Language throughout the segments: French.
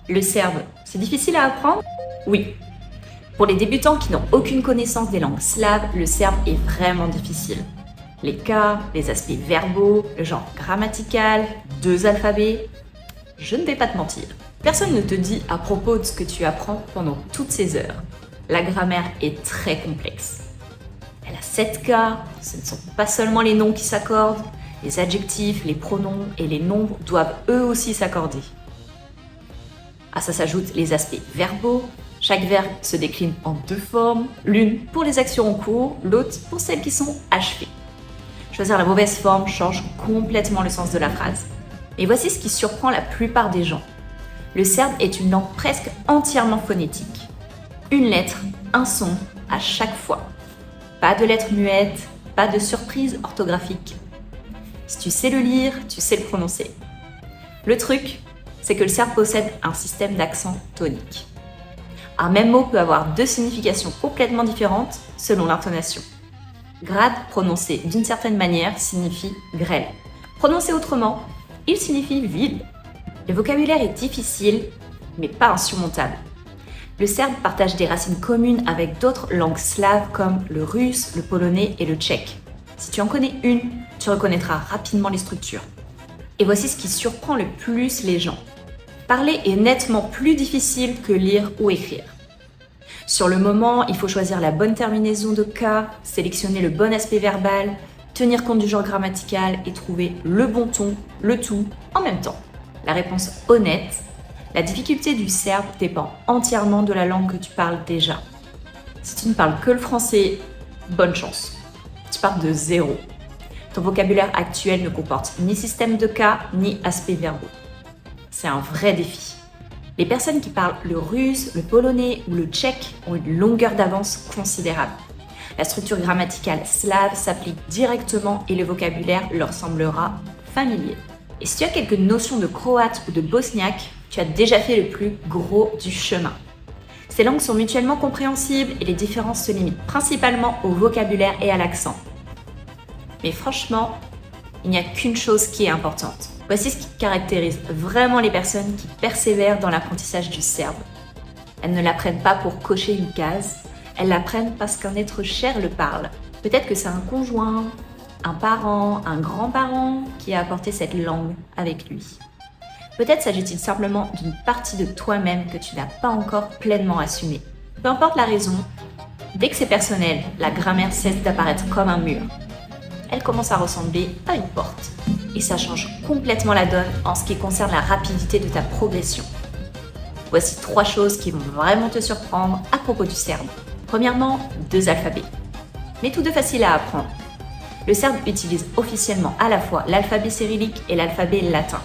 Le serbe, c'est difficile à apprendre? Oui. Pour les débutants qui n'ont aucune connaissance des langues slaves, le serbe est vraiment difficile. Les cas, les aspects verbaux, le genre grammatical, 2 alphabets, je ne vais pas te mentir. Personne ne te dit à propos de ce que tu apprends pendant toutes ces heures. La grammaire est très complexe. Elle a 7 cas, ce ne sont pas seulement les noms qui s'accordent, les adjectifs, les pronoms et les nombres doivent eux aussi s'accorder. À ça s'ajoutent les aspects verbaux. Chaque verbe se décline en 2 formes, l'une pour les actions en cours, l'autre pour celles qui sont achevées. Choisir la mauvaise forme change complètement le sens de la phrase. Et voici ce qui surprend la plupart des gens. Le serbe est une langue presque entièrement phonétique. Une lettre, un son à chaque fois. Pas de lettres muettes, pas de surprise orthographique. Si tu sais le lire, tu sais le prononcer. Le truc, c'est que le serbe possède un système d'accent tonique. Un même mot peut avoir 2 significations complètement différentes selon l'intonation. Grad, prononcé d'une certaine manière, signifie grêle. Prononcé autrement, il signifie ville. Le vocabulaire est difficile, mais pas insurmontable. Le serbe partage des racines communes avec d'autres langues slaves comme le russe, le polonais et le tchèque. Si tu en connais une, tu reconnaîtras rapidement les structures. Et voici ce qui surprend le plus les gens. Parler est nettement plus difficile que lire ou écrire. Sur le moment, il faut choisir la bonne terminaison de cas, sélectionner le bon aspect verbal, tenir compte du genre grammatical et trouver le bon ton, le tout en même temps. La réponse honnête, la difficulté du serbe dépend entièrement de la langue que tu parles déjà. Si tu ne parles que le français, bonne chance. Tu pars de 0. Ton vocabulaire actuel ne comporte ni système de cas, ni aspects verbaux. C'est un vrai défi. Les personnes qui parlent le russe, le polonais ou le tchèque ont une longueur d'avance considérable. La structure grammaticale slave s'applique directement et le vocabulaire leur semblera familier. Et si tu as quelques notions de croate ou de bosniaque, tu as déjà fait le plus gros du chemin. Ces langues sont mutuellement compréhensibles et les différences se limitent principalement au vocabulaire et à l'accent. Mais franchement, il n'y a qu'une chose qui est importante. Voici ce qui caractérise vraiment les personnes qui persévèrent dans l'apprentissage du serbe. Elles ne l'apprennent pas pour cocher une case, elles l'apprennent parce qu'un être cher le parle. Peut-être que c'est un conjoint, un parent, un grand-parent qui a apporté cette langue avec lui. Peut-être s'agit-il simplement d'une partie de toi-même que tu n'as pas encore pleinement assumée. Peu importe la raison, dès que c'est personnel, la grammaire cesse d'apparaître comme un mur. Elle commence à ressembler à une porte. Et ça change complètement la donne en ce qui concerne la rapidité de ta progression. Voici 3 choses qui vont vraiment te surprendre à propos du serbe. Premièrement, 2 alphabets. Mais tous 2 faciles à apprendre. Le serbe utilise officiellement à la fois l'alphabet cyrillique et l'alphabet latin.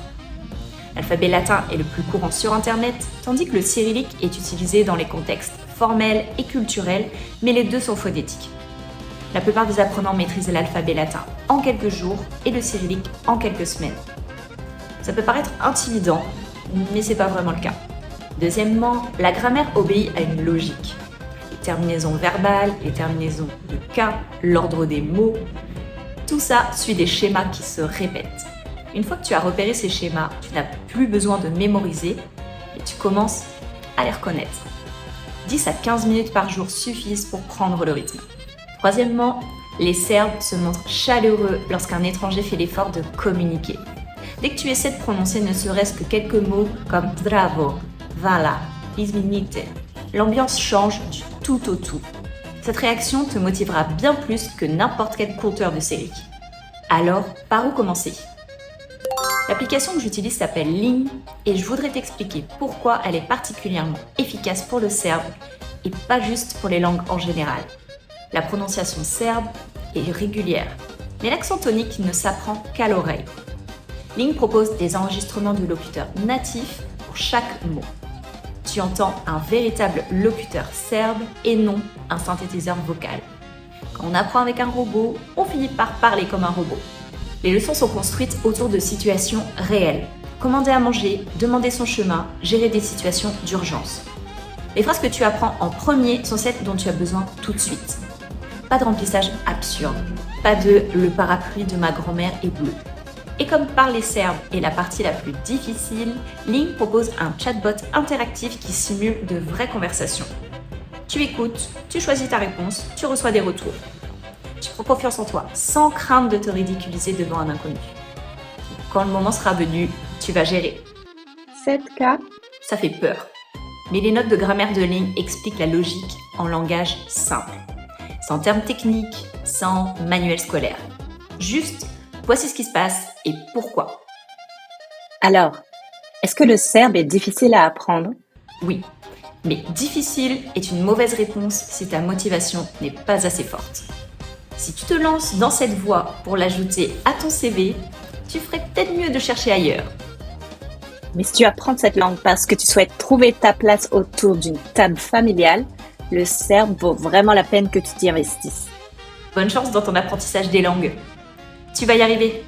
L'alphabet latin est le plus courant sur Internet, tandis que le cyrillique est utilisé dans les contextes formels et culturels, mais les 2 sont phonétiques. La plupart des apprenants maîtrisent l'alphabet latin en quelques jours et le cyrillique en quelques semaines. Ça peut paraître intimidant, mais c'est pas vraiment le cas. Deuxièmement, la grammaire obéit à une logique. Les terminaisons verbales, les terminaisons de cas, l'ordre des mots, tout ça suit des schémas qui se répètent. Une fois que tu as repéré ces schémas, tu n'as plus besoin de mémoriser et tu commences à les reconnaître. 10 à 15 minutes par jour suffisent pour prendre le rythme. Troisièmement, les Serbes se montrent chaleureux lorsqu'un étranger fait l'effort de communiquer. Dès que tu essaies de prononcer ne serait-ce que quelques mots comme zdravo, vala, izvinite, l'ambiance change du tout au tout. Cette réaction te motivera bien plus que n'importe quel conteur de série. Alors, par où commencer ? L'application que j'utilise s'appelle Ling et je voudrais t'expliquer pourquoi elle est particulièrement efficace pour le serbe et pas juste pour les langues en général. La prononciation serbe est régulière, mais l'accent tonique ne s'apprend qu'à l'oreille. Ling propose des enregistrements de locuteurs natifs pour chaque mot. Tu entends un véritable locuteur serbe et non un synthétiseur vocal. Quand on apprend avec un robot, on finit par parler comme un robot. Les leçons sont construites autour de situations réelles. Commander à manger, demander son chemin, gérer des situations d'urgence. Les phrases que tu apprends en premier sont celles dont tu as besoin tout de suite. Pas de remplissage absurde, pas de « le parapluie de ma grand-mère est bleu ». Et comme parler serbe est la partie la plus difficile, Ling propose un chatbot interactif qui simule de vraies conversations. Tu écoutes, tu choisis ta réponse, tu reçois des retours. Tu prends confiance en toi, sans crainte de te ridiculiser devant un inconnu. Quand le moment sera venu, tu vas gérer. 7K, Ça fait peur. Mais les notes de grammaire de Ling expliquent la logique en langage simple. Sans termes techniques, sans manuel scolaire. Juste, voici ce qui se passe et pourquoi. Alors, est-ce que le serbe est difficile à apprendre? Oui, mais difficile est une mauvaise réponse si ta motivation n'est pas assez forte. Si tu te lances dans cette voie pour l'ajouter à ton CV, tu ferais peut-être mieux de chercher ailleurs. Mais si tu apprends cette langue parce que tu souhaites trouver ta place autour d'une table familiale, le serbe vaut vraiment la peine que tu t'y investisses. Bonne chance dans ton apprentissage des langues. Tu vas y arriver.